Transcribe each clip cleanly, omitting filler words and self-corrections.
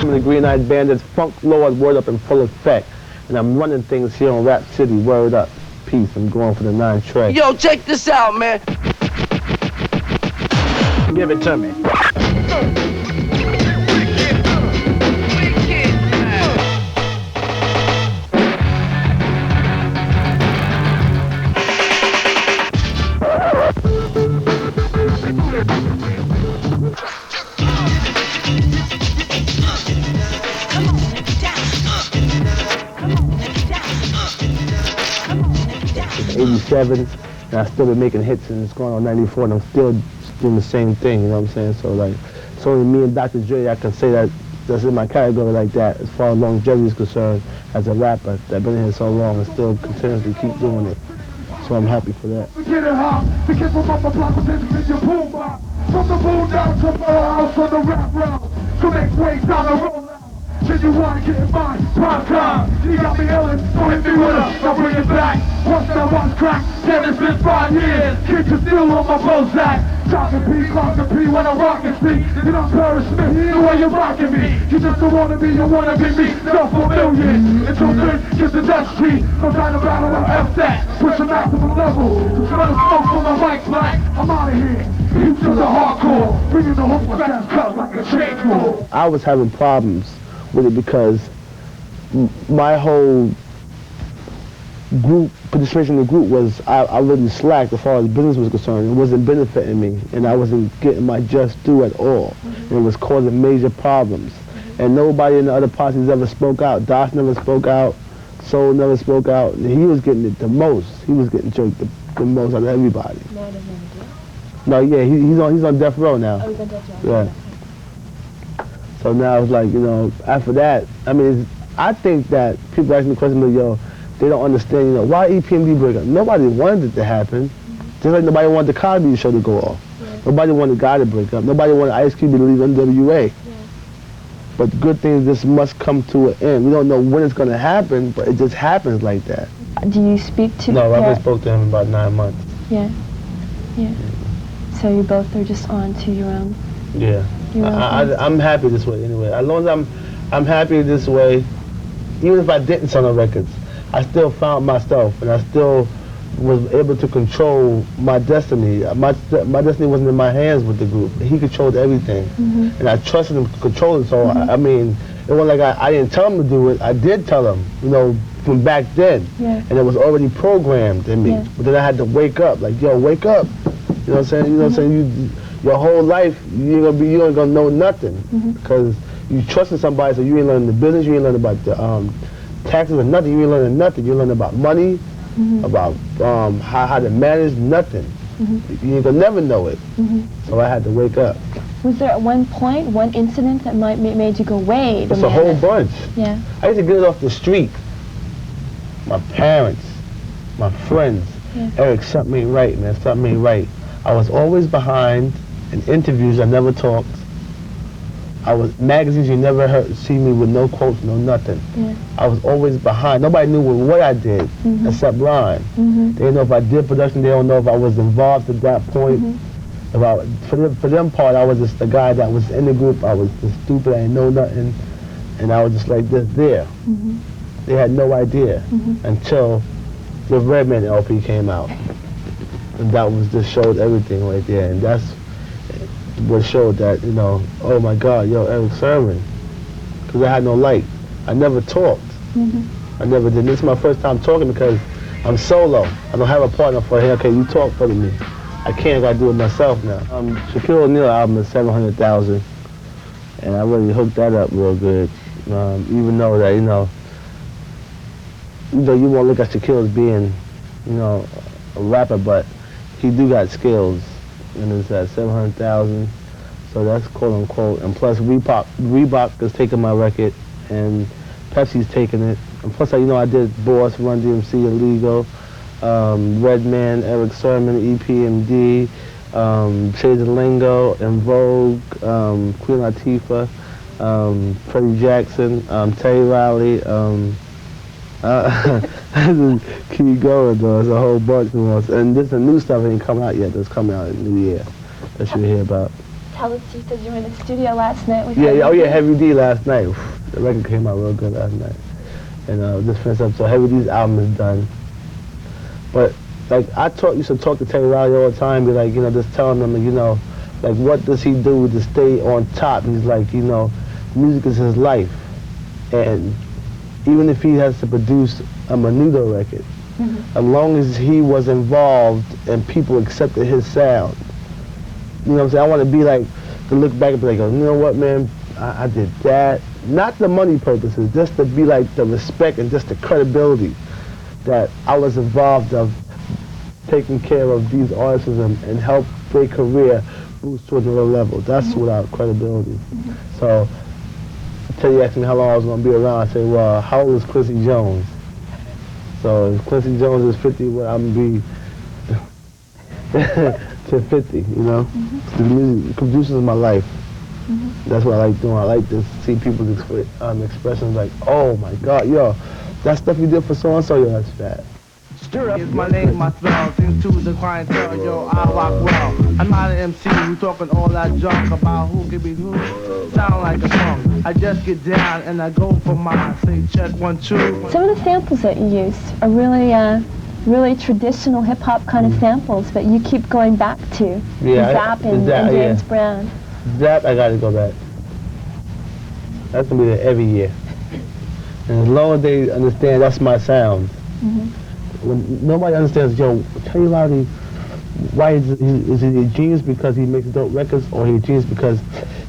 The Green Eyed Bandits, Funk Lord, Word Up in full effect. And I'm running things here on Rap City, Word Up. Peace, I'm going for the 9 track. Yo, check this out, man. Give it to me. 87, and I still been making hits, and it's going on 94, and I'm still doing the same thing, you know what I'm saying? So like, it's only me and Dr. Dre, I can say that that's in my category like that, as far as longevity is concerned, as a rapper that been here so long and still continuously keep doing it. So I'm happy for that. Get it hot, the kid from up the block was in your boom box. From the boom down to my house on the rap round. So make way down the road. Said you wanna get in mine, prime time. You got me illin', so hit me with her, now bring it back. Once that one's cracked, damn it's been 5 years. Kids are still on my Bozak. Talking P, clocking P when I'm rocking P. You don't Paris Smith, the way you're rocking me. You just don't wanna be, you wanna be me. Self-fulfilling, it's so good, just the Dutch tree. No time to battle, I'll F that. Push a maximum level, to smell the smoke from my mic black. I'm out of here, you to the hardcore. Bringing the hook fast cut like a chain tool. I was having problems with it because my whole group, participation in the group was, I really slacked as far as business was concerned. It wasn't benefiting me, and I wasn't getting my just due at all. And it was causing major problems. And nobody in the other posses ever spoke out. Doc never spoke out, Soul never spoke out. And he was getting it the most. He was getting jerked the most out of everybody. No, yeah, he's on death row now. Oh, he's on death row. Yeah. So now it's like, you know, after that, I mean, I think that people ask me the question, like, yo, they don't understand, you know, why EPMD break up? Nobody wanted it to happen. Just like nobody wanted the Cosby show to go off. Yeah. Nobody wanted God to break up. Nobody wanted Ice Cube to leave NWA. Yeah. But the good thing is this must come to an end. We don't know when it's going to happen, but it just happens like that. Do you speak to... No, I haven't spoke to him in about 9 months. Yeah. Yeah. So you both are just on to your own... Yeah. I'm happy this way anyway. As long as I'm happy this way, even if I didn't sell no records, I still found myself, and I still was able to control my destiny. My destiny wasn't in my hands with the group. He controlled everything, and I trusted him to control it. So I mean, it wasn't like I didn't tell him to do it. I did tell him, you know, from back then, and it was already programmed in me. But then I had to wake up, like, yo, wake up. You know what I'm saying? You know what I'm saying? Your whole life, you ain't gonna know nothing because you trusted somebody, so you ain't learning the business, you ain't learning about the taxes or nothing. You ain't learning nothing. You learn about money, about how to manage nothing. You ain't gonna never know it. So I had to wake up. Was there at one point, one incident that made you go, wait? It's a whole bunch. Yeah. I used to get it off the street. My parents, my friends. Erick, something ain't right, man. Something ain't right. I was always behind. In interviews, I never talked. I was magazines, you never see me with no quotes, no nothing. I was always behind. Nobody knew what I did except Ron. They didn't know if I did production. They don't know if I was involved at that point. For them part, I was just the guy that was in the group. I was just stupid. I didn't know nothing, and I was just like this there. They had no idea until the Redman LP came out, and that was just showed everything right there, and that's what showed that, you know, oh my God, yo, Erick Sermon, because I had no light. I never talked. I never did. This is my first time talking because I'm solo. I don't have a partner for, hey, okay, you talk for me. I can't, I gotta do it myself now. Shaquille O'Neal album is 700,000, and I really hooked that up real good. Even though that, you won't look at Shaquille as being, you know, a rapper, but he do got skills. And it's at 700,000, so that's quote unquote. And plus Reebok is taking my record, and Pepsi's taking it. And plus, you know, I did Boss, Run DMC, Illegal, Redman, Erick Sermon, EPMD, Shades of Lingo, En Vogue, Queen Latifah, Freddie Jackson, Terry Riley. Keep going, though. There's a whole bunch more. And this is new stuff that ain't come out yet. That's coming out in the new year that you'll hear about. tell us, you said you were in the studio last night with Yeah, Heavy D. Heavy D last night. The record came out real good last night. And just finished up, so Heavy D's album is done. But, like, used to talk to Terry Riley all the time, be like, you know, just telling him, you know, like, what does he do to stay on top? He's like, you know, music is his life. And even if he has to produce a Menudo record, as long as he was involved and people accepted his sound, you know what I'm saying? I want to be like, to look back and be like, oh, you know what, man, I did that. Not the money purposes, just to be like the respect and just the credibility that I was involved of taking care of these artists and help their career boost to another level. That's without credibility. So, until you asked me how long I was going to be around, I say, well, how old is Quincy Jones? So if Quincy Jones is 50, well, I'm going to be to 50, you know? The music produces my life. That's what I like doing. I like to see people's expressions like, oh my God, yo, that stuff you did for so-and-so, yo, that's fat. Is my name, my spell, things to the clientele, yo, I rock well. I'm not an MC who talking all that junk about who can be who, sound like a song. I just get down and I go for mine, say check 1, 2. Some of the samples that you used are really traditional hip-hop kind of samples, but you keep going back to Zapp and James Brown. Zapp, I gotta go back. That's gonna be there every year. And as long as they understand that's my sound. When nobody understands, yo, Terry Riley, why is he a genius because he makes dope records, or he a genius because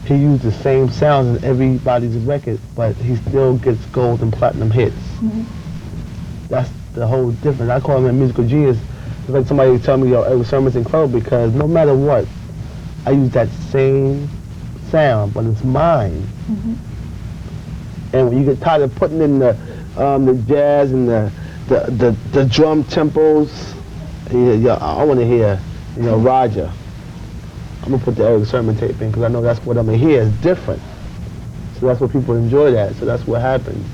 he used the same sounds in everybody's record, but he still gets gold and platinum hits. That's the whole difference. I call him a musical genius. It's like somebody tell me, yo, Erick Sermon's incredible because no matter what, I use that same sound, but it's mine. And when you get tired of putting in the jazz and the drum tempos, yeah, I want to hear, you know, Roger. I'm gonna put the Erick Sermon tape in because I know that's what I'm gonna hear. It's different, so that's what people enjoy. That, so that's what happens.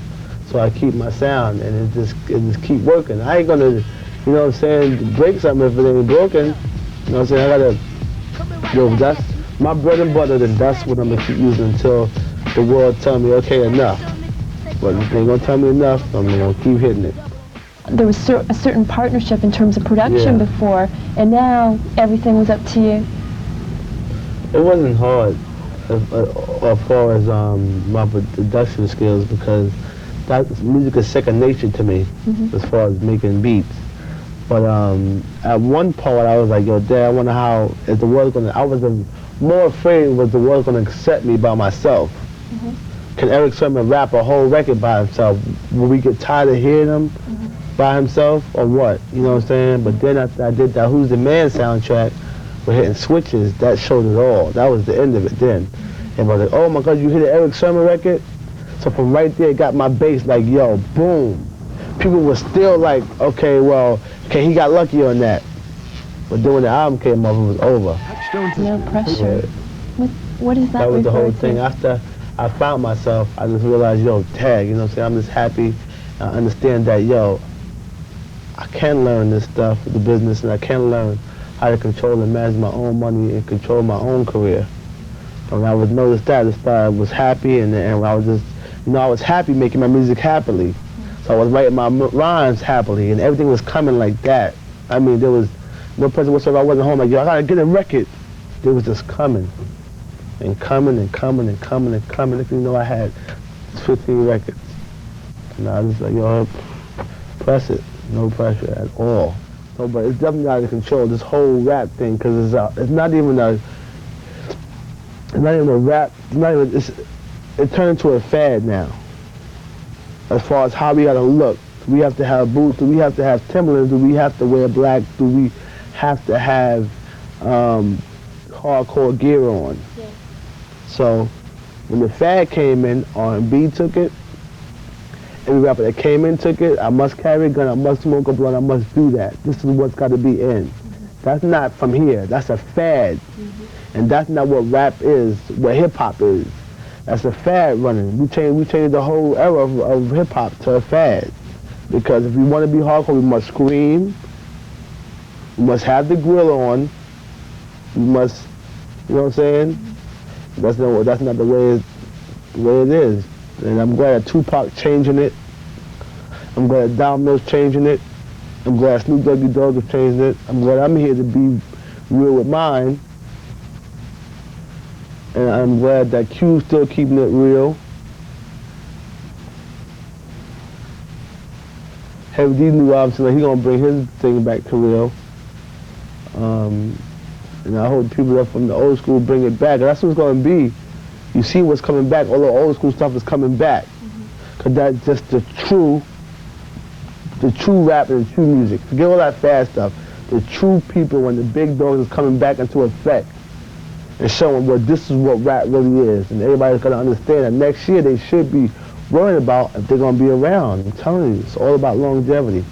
So I keep my sound and it just keep working. I ain't gonna, you know what I'm saying, break something if it ain't broken. You know what I'm saying? I gotta, yo, that's my bread and butter. Then that's what I'm gonna keep using until the world tell me, okay, enough. But if they ain't gonna tell me enough, I'm gonna keep hitting it. There was a certain partnership in terms of production before, and now everything was up to you. It wasn't hard as far as my production skills because music is second nature to me as far as making beats. But at one point I was like, yo, Dad, I wonder how is the world gonna. I was more afraid was the world gonna accept me by myself. Can Erick Sermon rap a whole record by himself? Will we get tired of hearing him by himself or what? You know what I'm saying? But then after I did that Who's the Man soundtrack with hitting switches, that showed it all. That was the end of it then. And I was like, oh my God, you hit an Erick Sermon record? So from right there, it got my bass like, yo, boom. People were still like, okay, well, okay, he got lucky on that. But then when the album came up, it was over. No pressure. What is that? That was the whole thing. After I found myself, I just realized, yo, tag, you know what I'm saying? I'm just happy. I understand that, yo, I can learn this stuff, the business, and I can learn how to control and manage my own money and control my own career. And I would notice that, I was happy, and I was just, you know, I was happy making my music happily. So I was writing my rhymes happily, and everything was coming like that. I mean, there was no pressure whatsoever. I wasn't home like, yo, I gotta get a record. It was just coming, and coming, and coming, and coming, and coming. Next thing you know, I had 15 records. And I was like, yo, press it. No pressure at all. So, but it's definitely out of control, this whole rap thing, because it's not even a rap, it turned into a fad now. As far as how we gotta look. Do we have to have boots? Do we have to have Timberlands? Do we have to wear black? Do we have to have hardcore gear on? So when the fad came in, R&B took it. Every rapper that came in took it. I must carry a gun, I must smoke a blunt, I must do that. This is what's got to be in. That's not from here. That's a fad. And that's not what rap is, what hip-hop is. That's a fad running. We changed the whole era of hip-hop to a fad. Because if we want to be hardcore, we must scream. We must have the grill on. We must, you know what I'm saying? That's not the way it is. And I'm glad that Tupac changing it. I'm glad that Domino's changing it. I'm glad Snoop Doggy Dogg is changing it. I'm glad I'm here to be real with mine. And I'm glad that Q's still keeping it real. Heavy D knew obviously he gonna bring his thing back to real. And I hope people that from the old school bring it back. And that's what it's gonna be. You see what's coming back. All the old school stuff is coming back. Cause that's just the true rap and the true music. Forget all that fast stuff. The true people, when the big dogs is coming back into effect and showing what this is what rap really is. And everybody's gonna understand that next year they should be worried about if they're gonna be around. I'm telling you, it's all about longevity.